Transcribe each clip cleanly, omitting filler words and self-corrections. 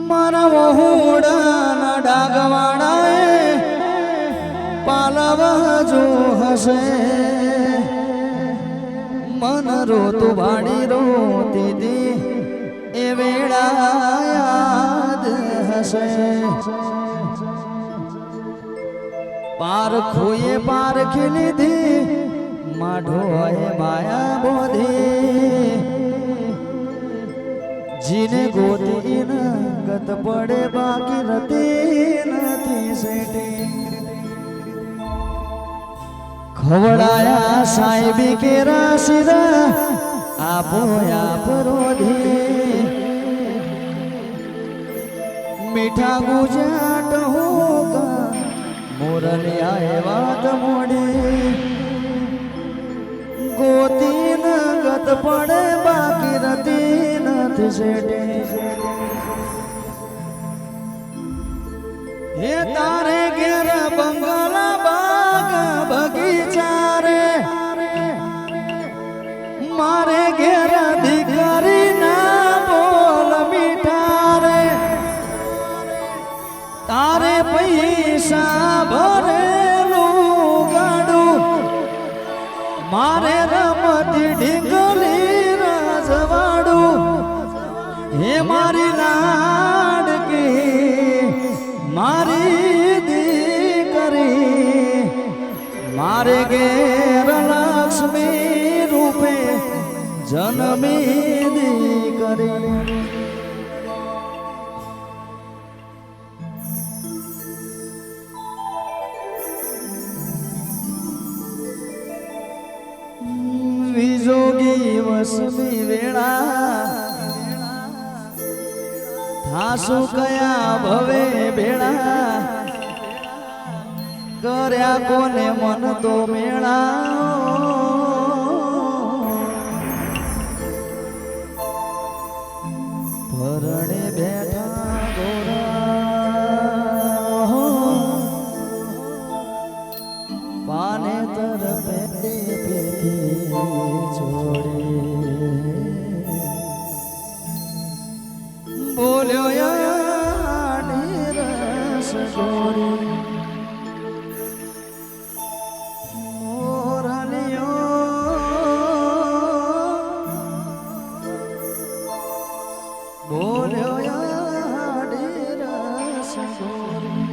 મારા વહુડાના ડાગવાડાએ પાલવા જો હશે મન રોતું વાડી રોતી દી એ વેળા યાદ હશે પારખોએ પારખી લીધી માઢોએ માયા બોધી જીને ગોતી ન ગત પડે બાકી રતી નથી સેટી ખવડાયા સાહેબી કેરા સિરા આપો આપ રોધી મીઠા ગુજરાત હોકા મોરલી આએ વાત મોડી ગોતી ન ગત પડે બાકી રતી નથી સેટી હે તારે ઘેર બંગલા બાગ બગીચા રે મારે ઘેર દીકરી ના બોલ મીઠા રે તારે પૈસા ભરેલું ગાડું મારે રમતી ઢીંગલી રાજવાડું હે મારી લાડકી મારી દીકરી મારે ઘેર લક્ષ્મી રૂપે જન્મી દીકરી વિજોગી વસમી વેળા થાસુ કયા ભવે ભેળા કર્યા કોને મન તો મેળા ભરણે બેઠા ગોરા પાને તરફે પેથી છોડે બોલ્યો યાની રસ ગોરી બોલ્યો યાની રસ ગોરી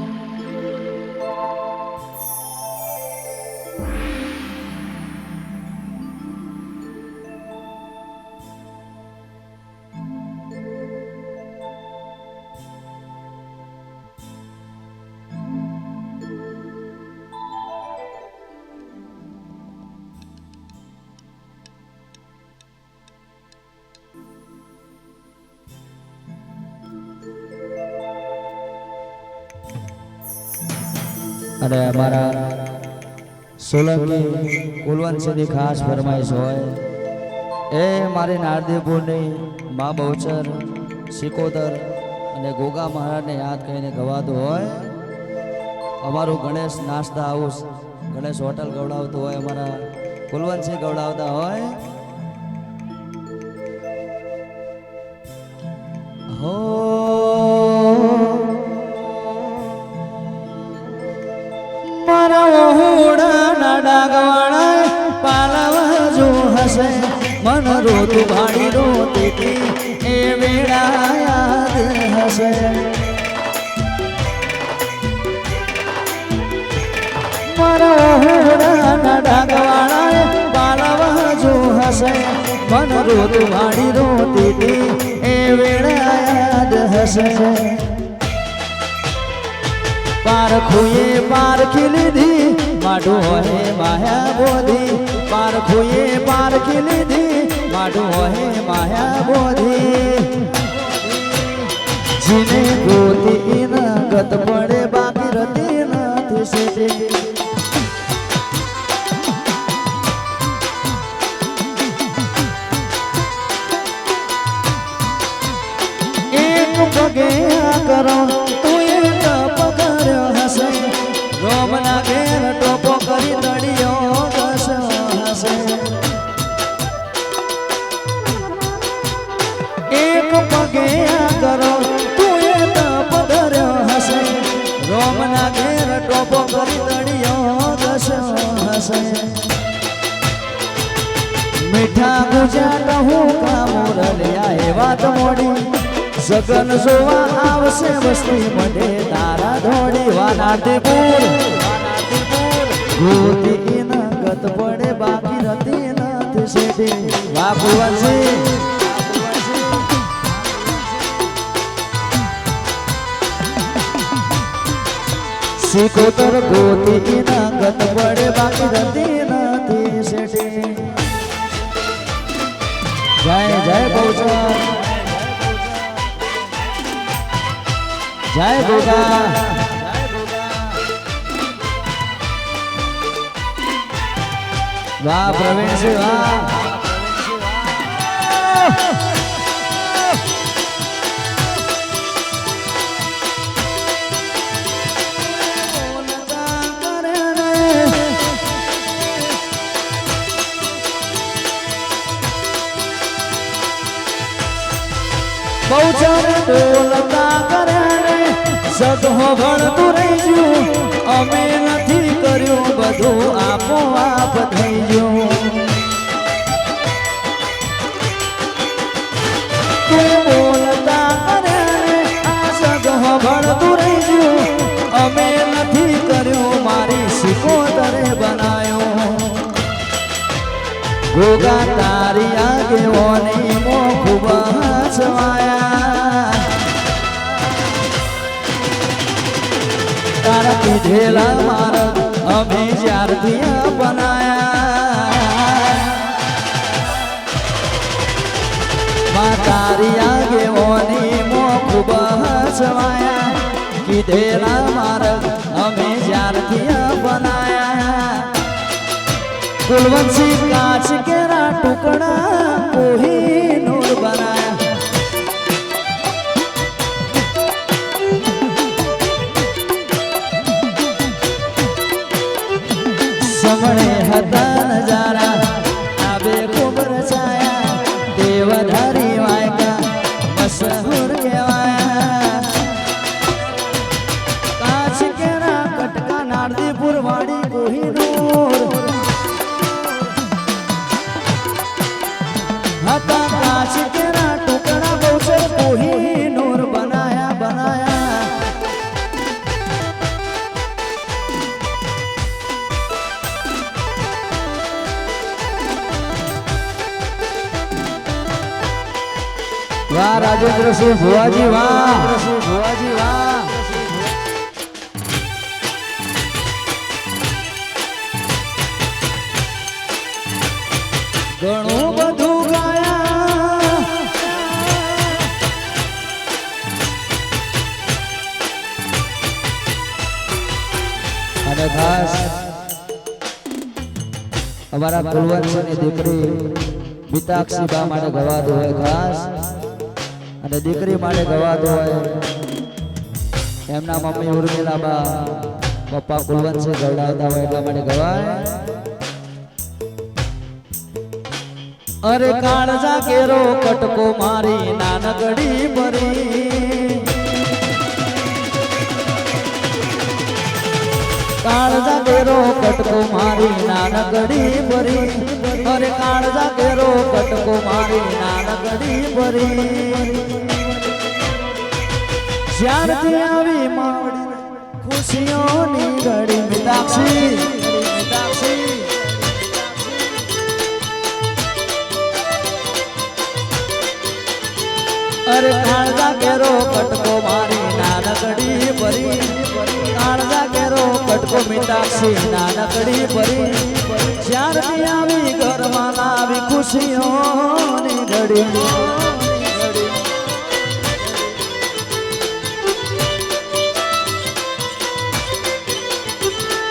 અને અમારા સોલંકી કુલવંશની ખાસ ફરમાઈશ હોય એ મારી નારદેવપુરની મા બહુચર સિકોદર અને ગોગા મહારાજને યાદ કરીને ગવાતું હોય અમારું ગણેશ નાસ્તા હાઉસ ગણેશ હોટલ ગવડાવતું હોય અમારા કુલવંશી ગવડાવતા હોય હો મારા વહુડાના ડાગવાડા પાલવા જો હશે મન રોતું ભાડી રોતી એ વેળા યાદ હશે મારા વહુડાના ડાગવાડા પાલવા જો હશે મન રોતું ભાડી રોતી એ વેળા યાદ હશે પારખોએ પારખી લીધી માઢો હે માયા બોધી પારખોએ પારખી લીધી માઢો હે માયા બોધી જીને ગોતી ન ગત પડે બાકી રતી નથી સેટી એક પગે કરો તું ટોપો કરી તળિયો દસ હસે મીઠા ગુજરાત હું કામોરલિયા એ વાત મોડી સગન જોવા આવશે વસ્તી મને તારા ધોડી વાનાટીપુર ગોતી ના ગત પડે બાકી રતી નથી શેઠી વાપુવંશી સિકોતર ગોતી ના ગત પડે બાકી રતી નથી શેઠી જય જય બહુચર જય ગોગા વાહ પ્રવીણસિંહ વાહ બહુચર બોલતા કરે સદહો ભણતું રહી ગયું અમે નથી કર્યું બધું આપોઆપ થઈ ગયું તું બોલતા કરે આ સદહો ભણતું રહી ગયું અમે નથી કર્યું મારી સિકોતરે બનાયો ગોગા તારી આગેવાની મો ખૂબ હસવાયા તારા પીધેલા મારા અમે જ્યારથી બનાયા તારી આગેવાની મો ખૂબ હસવાયા કીધેલા મારા અમે જ્યારથી બનાયા कुलवंशी कांच केरा टुकड़ा कोहिनूर बनाया समणे हता नजारा आबे खूब रचाया देवधारी वायका मशहूर कहवाया कांच केरा कटका नारदीपुर वाड़ी कोहिनूर હતા કાચ કેરા ટુકડા બહુચર કોહિનૂર બનાયા બનાયા વાહ રાજેન્દ્ર સિંહ ભુવાજી વાહ ભુવાજી વાહ ઘણું બધું અને ખાસ અમારા કુલવંશની દીકરી મિતાક્ષી બા માટે ગવાતું હોય ખાસ અને દીકરી માટે ગવાતું હોય એમના મમ્મી ઉર્મિલા બા પપ્પા કુલવંશી ગવડાવતા હોય એટલા માટે ગવાય અરે કાળજા કેરો કટકો મારી નાનકડી પરી કાળજા કેરો કટકો મારી નાનકડી પરી અરે કાળજા કેરો કટકો મારી નાનકડી પરી જ્યારથી આવી માવડી ખુશીઓની ઘડી મિતાક્ષી અરે કાળજા કેરો કટકો મારી નાનકડી પરી કાળજા કેરો કટકો મિતાક્ષી નાનકડી પરી જ્યારથી આવી ઘરમાં લાવી ખુશીઓની ઘડી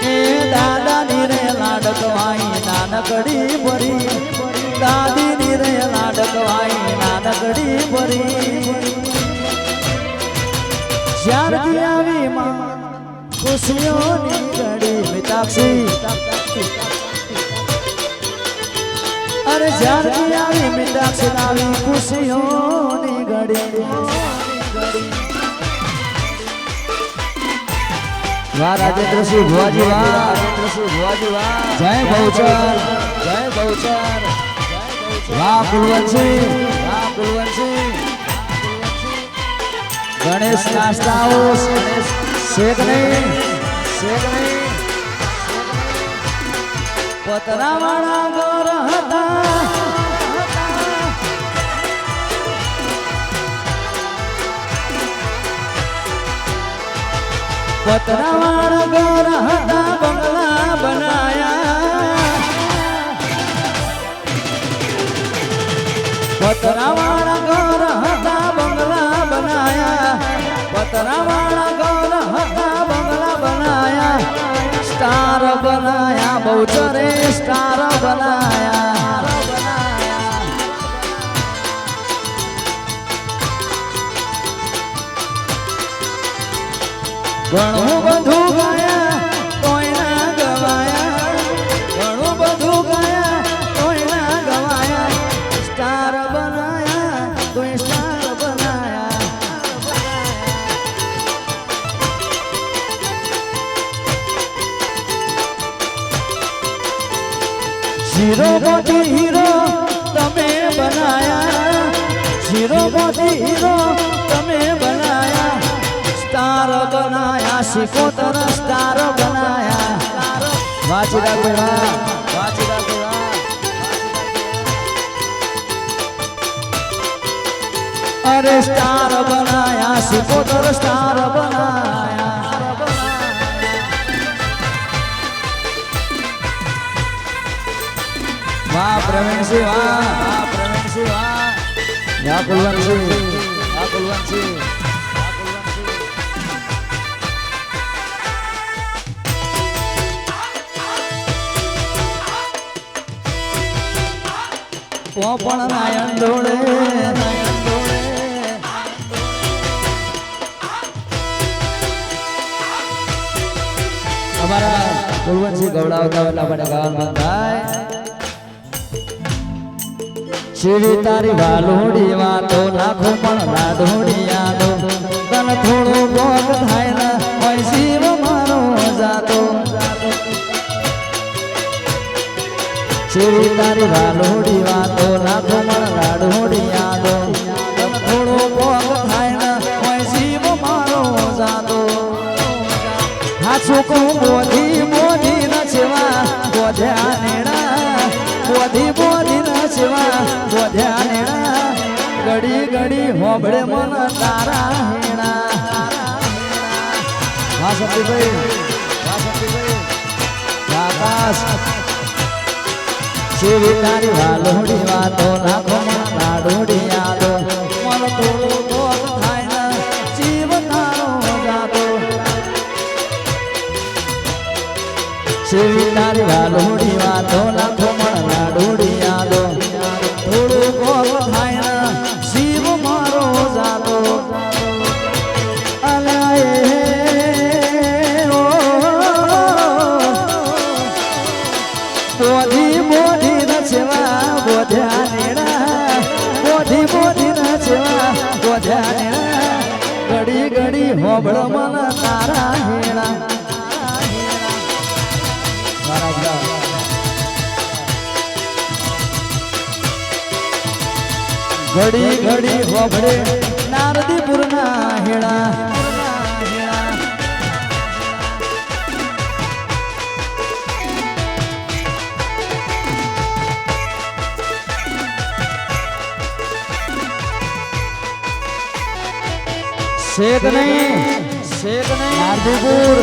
એ દાદાની રે લાડકવાઈ નાનકડી પરી દાદીની રે લાડકવાઈ નાનકડી પરી જ્યારથી આવી માં ખુશીઓની ઘડી મિતાક્ષી અરે જ્યારથી આવી મિતાક્ષી આવી ખુશીઓની ઘડી વાહ રાજેન્દ્રસિંહ ભુવાજી વાહ રાજેન્દ્રસિંહ ભુવાજી વાહ જય બહુચર જય બહુચર વાહ કુલવંશી વાહ કુલવંશી ગણેશ નાસ્તા હાઉસ શેખ નહીં પતરાવાળા ઘર હતા પતરાવાળા ઘર હતા બંગલા બનાયા પતરાવાળા ઘર હતા બંગલા બનાયા પતરાવાળા ઘર હતા બંગલા બનાયા સ્ટાર બનાયા બહુચરે સ્ટાર બનાયા ઘણું બધું ગાયા તોય ના ગવાયા ઘણું બધું ગાયા તોય ના ગવાયા સ્ટાર બનાયા તોય સ્ટાર બનાયા હીરો મોટી હીરો તમે બનાયા હીરો મોટી હીરો તમે બનાયા સ્ટાર બનાયા સિકોતર સ્ટાર બનાયા વાંચી રાખો વાંચી રાખો અરે સ્ટાર બનાયા સિકોતર સ્ટાર બનાયા વાહ પ્રવીણસિંહ વાહ પ્રવીણસિંહ વાહ વાહ કુલવંતસિંહ વાહ કુલવંતસિંહ પોપણ નાયણ ડોળે અમારા કુલવંતસિંહ ગવડાવતા એટલા માટે ગાવાનું થાય શિરી તારી વાલોડી વાતો લાખો પણ લાડોડી યાદો તન થોડું ભોગ થાય ને હોય શિવ મારો જાતો શિરી તારી વાલોડી વાતો લાખો પણ લાડોડી યાદો તન થોડું ભોગ થાય ને હોય શિવ મારો જાતો હાચું કહું મોધી મોધી ન છેવા બોધ્યા નેણા મોધી ન છેવા બોધ્યા નેણા ઘડી ઘડી હોબળે મન તારા હેણા વાહ સંદીપભાઈ આકાશ શિરી તારી વાલોડી વાતો લાખો મન લાડોડી યાદો મન થોડું ભોગ થાય ને જીવ તારો જાતો શિરી તારી વાલોડી વાતો લાખો મન લાડોડી યાદો થોડું ભોગ થાય ને જીવ મારો જાતો બોધી બોધી ન છેવા બોધ્યા નેણા બોધી બોધી ન છેવા બોધ્યા નેણા ઘડી ઘડી હોબળ મન તારા હેણા ઘડી ઘડી હોબળે નારદીપુરના હેણા શેખ નહીં નારદીપુર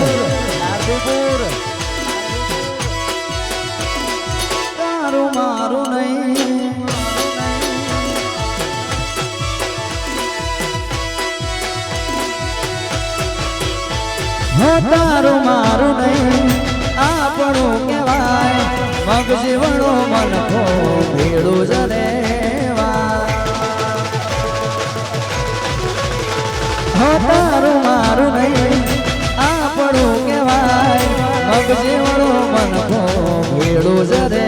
તારું મારું નહીં તારું મારું નહીં આપણું કહેવાય મગ જીવણો મન ખો ભેડું જને તારું મારું નહીં આપણું કહેવાય મગ જીવણો મન ખો ભેડું જને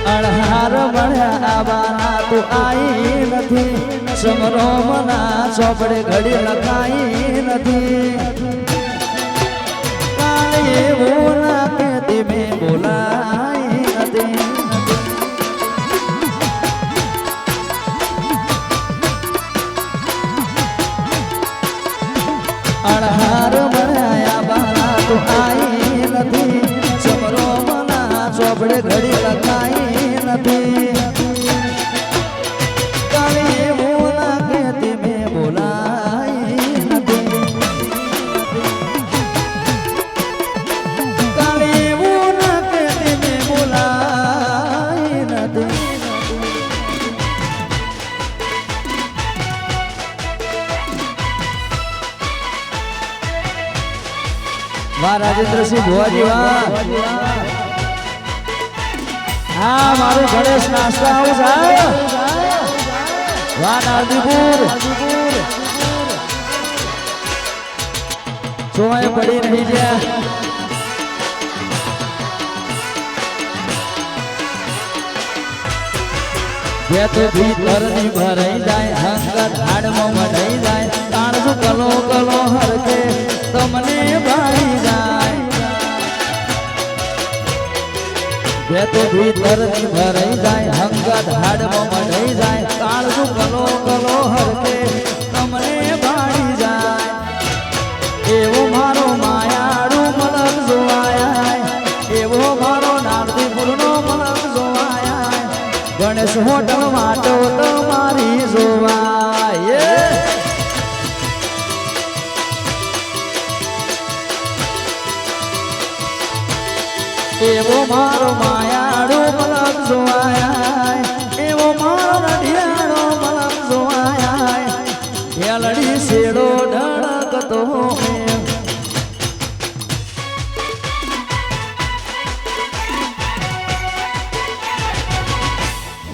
અણહાર મળ્યા આવાના તું આઈ નથી સમરો મના ચોપડે ઘડી લખાઈ નથી કાલે એવું ના કે ધીમે બોલાઈ નથી અણહાર બનાયા બારા તો આઈ નથી સમરો મના ચોપડે ઘડી લખાઈ નથી કાલે એવું લાગે ધીમે બોલાઈ નથી કાલે એવું લાગે ધીમે બોલાઈ નથી વાહ રાજેન્દ્રસિંહ ભુવાજી વાહ હા મારું ગણેશ નાસ્તા હાઉસ વાહ નારદીપુર સોય પડી નહીં જ્યાં બે તો ભીતર ની ભરાઈ જાય હંગત હાડમાં મઢાઈ જાય તાણજો કલો કલો હરકે તમને ભાઈ જાય બે તો ભીતર ની ભરાઈ જાય હંગત હાડમાં મઢાઈ જાય તાણજો કલો કલો હરકે તમને ભાઈ જાય એવો મારો માયાળુ મલક જોવાય એવો મારો નારદીપુરનો મલક જોવાય ગણેશ હોટલ માટો તમારી જોવાય એવો મારો માયાળો મલક જોવાય એવો મારો રઢિયાળો મલક જોવાય હેલડી શેડો ધડકતો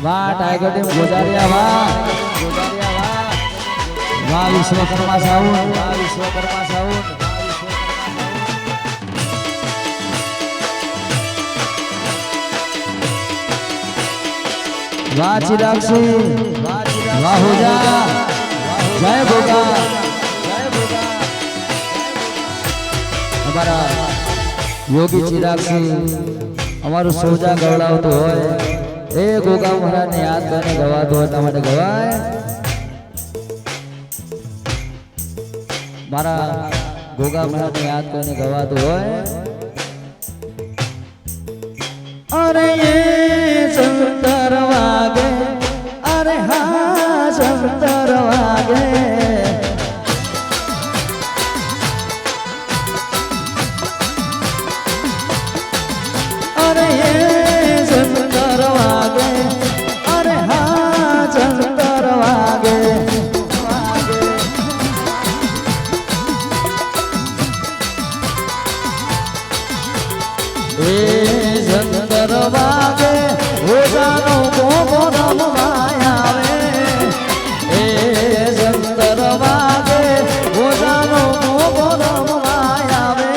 વાહ ટાઈગર ટીમ ગોજારિયા વાહ વાહ વિશ્વકર્મા સાઉન્ડ વાહ વિશ્વકર્મા સાઉન્ડ વાહ ચિરાગસિંહ વાહ હોજા જય ભોગા અમારા યોગી ચિરાગસિંહ અમારું સોજા ગવડાવતો હોય એ ગોગા મહારાજને યાદ કરીને ગવાતો હોય એટલા માટે ગવાય મારા ગોગા મહારાજને યાદ કરીને ગવાતો હોય અરે એ સંતર વાગે અરે હા સંતર વાગે અરે એ સંતર વાગે અરે હા સંતર વાગે એ સંતર વાગે ઓજાનો મોમો રમવાય આવે એ સંતર વાગે ઓજાનો મોમો રમવાય આવે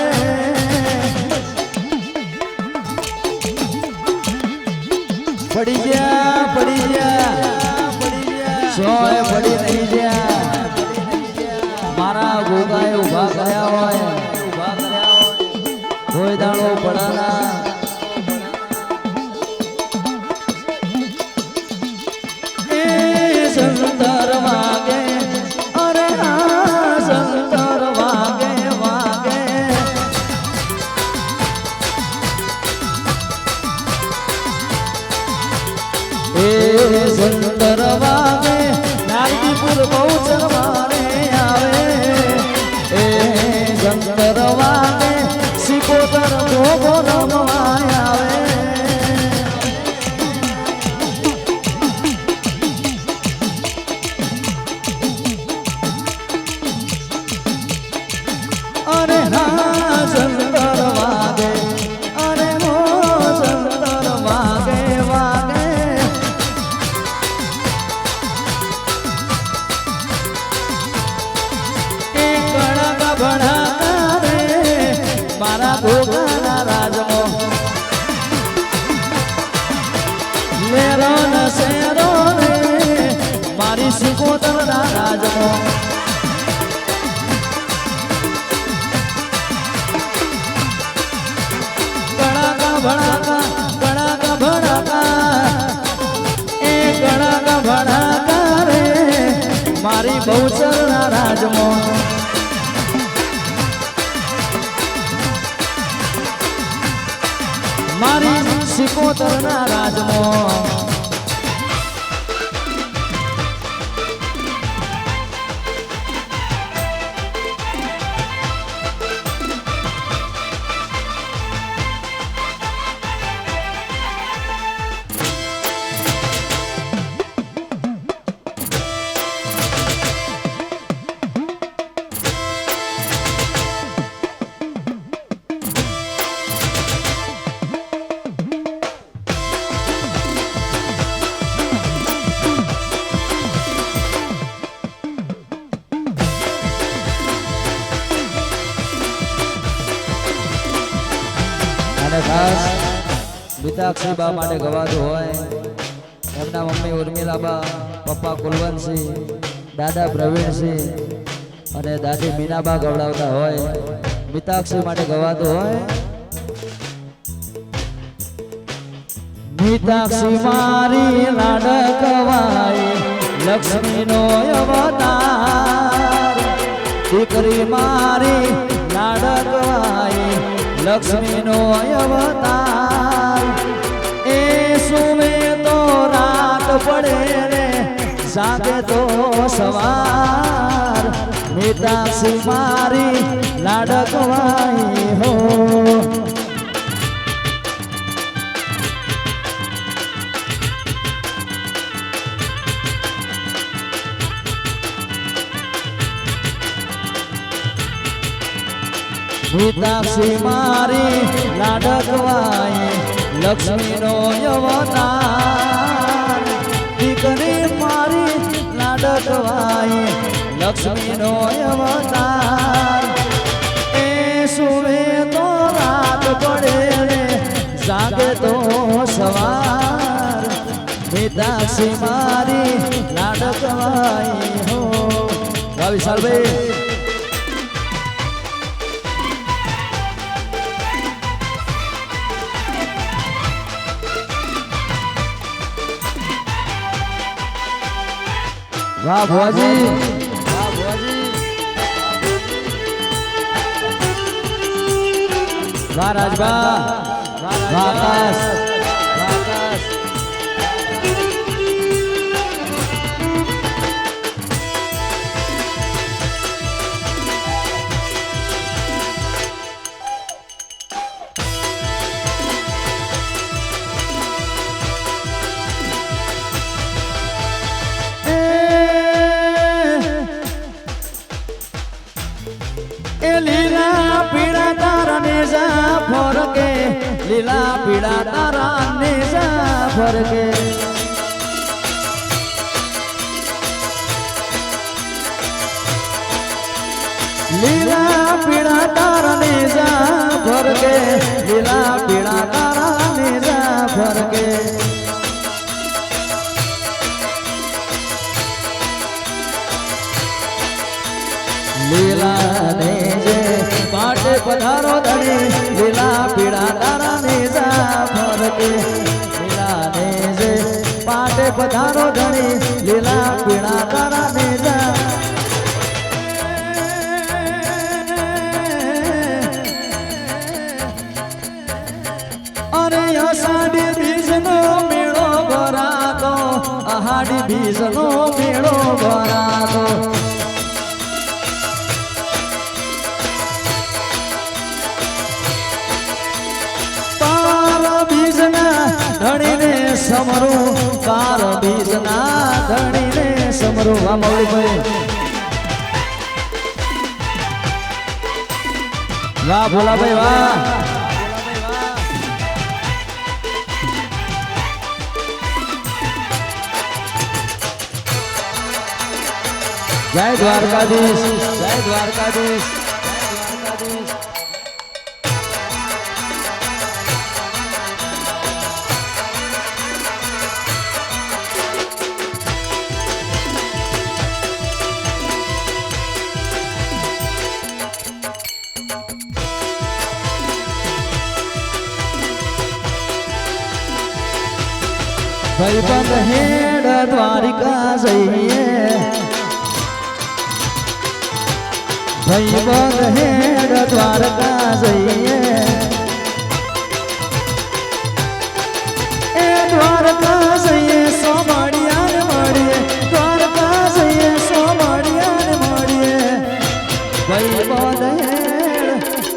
પડી ગયા સોય પડી નહીં ગયા મારા ગોગાએ ઉભા કર્યા હોય કોઈ દાડો પડાના સંતર વાગે અરે હા સંતર વાગે વાગે એ સંતર વાગે નારદીપુર બહુચર મારે આવે એ સંતર વાગે સિકોતર ભોગો રમવાય આવે અરે હા સંતર વાગે અરે હો સંતર વાગે વાગે એ કણક ભણાકા રે મારા ભોગાના રાજમો મેરો ન શેરો રે મારી સિકોતર ગણાકા ભણાકા ગણાકા ભણાકા એ ગણાકા ભણાકા રે મારી બહુચરના રાજમાં મારી સિકોતરના રાજમાં ખાસ મિતાક્ષી બા માટે ગવાતું હોય એમના મમ્મી ઉર્મિલા બા પપ્પા કુલવંતસિંહ દાદા પ્રવીણસિંહ અને દાદી મીનાબા ગવડાવતા હોય મિતાક્ષી માટે ગવાતું હોય મિતાક્ષી મારી લાડકવાઈ લક્ષ્મીનો અવતાર દીકરી મારી લાડકવાઈ લક્ષ્મીનો અવતાર એ સુમે તો રાત પડે રે જાગે તો સવાર મિતાક્ષી મારી લાડકવાઈ હો મિતાક્ષી મારી લાડકવાઈ લક્ષ્મીનો અવતાર દીકરી મારી લાડકવાઈ લક્ષ્મીનો અવતાર એ સુવે તો રાત પડે રે જાગે તો સવાર મિતાક્ષી મારી લાડકવાઈ હો વિશાલભાઈ વાહ ભુવાજી વાહ ભુવાજી વાહ રાજબા વાહ આકાશ વાહ આકાશ લીલા પીળા તારા નેજા ફરકે લીલા પીળા તારા નેજા ફરકે લીલા પીળા તારા નેજા ફરકે લીલા પીળા તારા નેજા ફરકે લીલા ને જે પાટે પધારો ધણી લીલા પીળા તારા નેજા ફરકે લીલા ને જે પાટે પધારો ધણી લીલા પીળા તારા નેજા અરે અષાઢી બીજનો મેળો ભરાતો અહાડી બીજનો મેળો ભરાતો ધણીને સમરું કાર બીજના ધણીને સમરું આ મૌલીભાઈ વાહ ભોલાભાઈ વાહ જય દ્વારકાધીશ જય દ્વારકાધીશ ભાઈબંધ હેડ દ્વારિકા જઈએ ભાઈબંધ હેડ દ્વારકા જઈએ એ દ્વારકા જઈએ સોમાળિયાને મળીએ દ્વારકા જઈએ સોમાળિયાને મળીએ ભાઈબંધ હેડ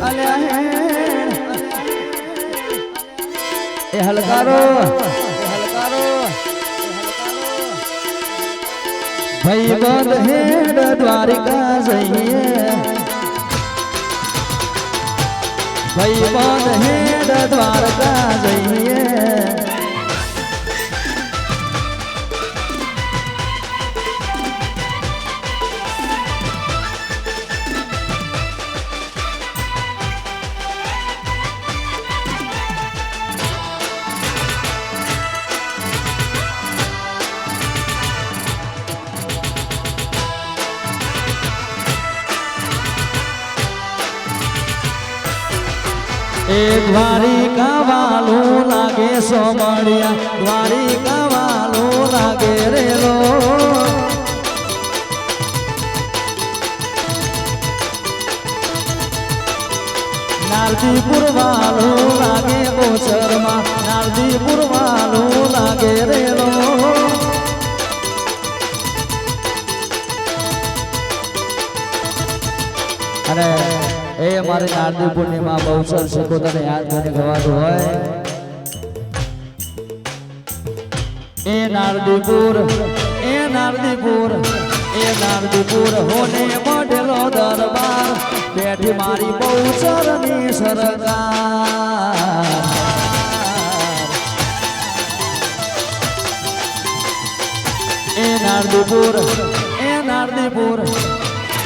અલ્યા હેડ એ હલકારો ભાઈબંધ હેડ દ્વારિકા જઈએ ભાઈબંધ હેડ દ્વારકા જઈએ એ દ્વારિકા વાલું લાગે સોમળિયા દ્વારિકા વાલું લાગે રેલો નારદીપુર વાલું લાગે બોચરમાં નારદીપુર વાલું લાગે રેલો અને એ મારી નારદીપુરની માં બહુચર શિકોતરને યાદ કરીને ગવાતું હોય એ નારદીપુર એ નારદીપુર એ નારદીપુર હોને મોઢેલો દરબાર બેઠી મારી બહુચરની સરકાર એ નારદીપુર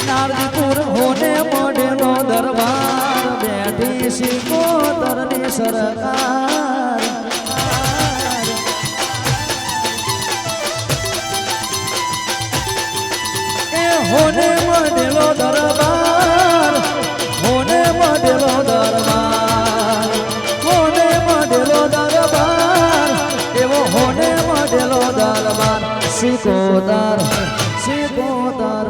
નારદીપુર હોને મોઢેલો દરબાર બેઠી શિકોતરની સરકાર એ હોને મોઢેલો દરબાર હોને મોઢેલો દરબાર હોને મોઢેલો દરબાર એવો હોને મોઢેલો દરબાર શિકોતર શિકોતર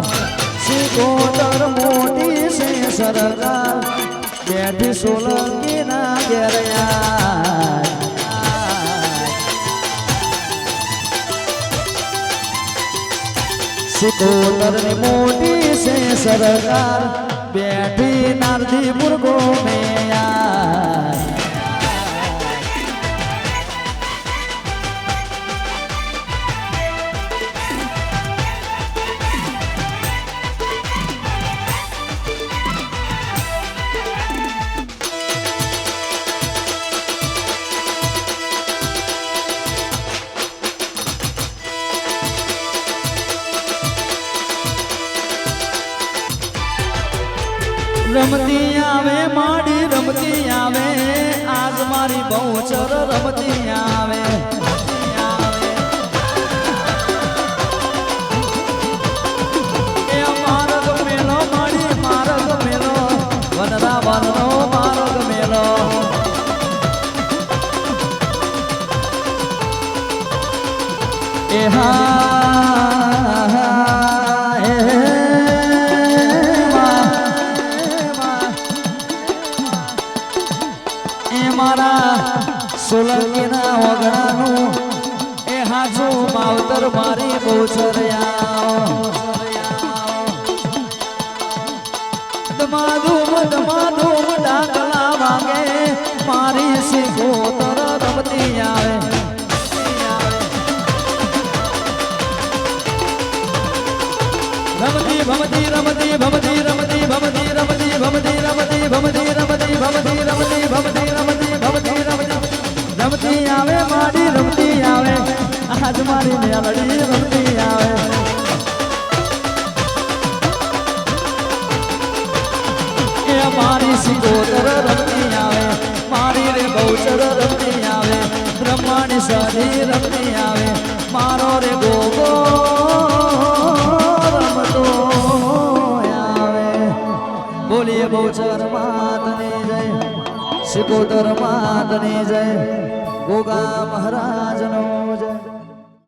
શિકોતર મોટી છે સરકાર બેઠી સોલંકી ના ઘેરયા શિકોતર ની મોટી છે સરકાર બેઠી નારદીપુર ગોમેયા રમતી આવે માડી રમતી આવે આજ મારી બહુચર રમતી આવે એ માર્ગ મેલો માડી માર્ગ મેલો વનરા વનનો માર્ગ મેલો એ સોલંકીના ઓગણાનું એ હાજુ માવતર મારી બહુચરિયા દમાધૂમ દમાધૂમ ડાકલા વાગે મારી શિકોતર રમતી આવે રમતી ભમતી રમતી ભમતી રમતી ભમતી રમતી ભમતી રમતી ભમતી રમતી ભમતી રમતી ભમતી રમતી ભમતી રમતી રમતી આવે માડી રમતી આવે આજ મારી મેલડી રમતી આવે એ મારી શિકોતર રમતી આવે મારી રે બહુચર રમતી આવે બ્રહ્માની સદી રમતી આવે મારો રે ગોગો રમતો આવે બોલીએ બહુચર માતની જય શિકોતર માતની જય ગોગા મહારાજનો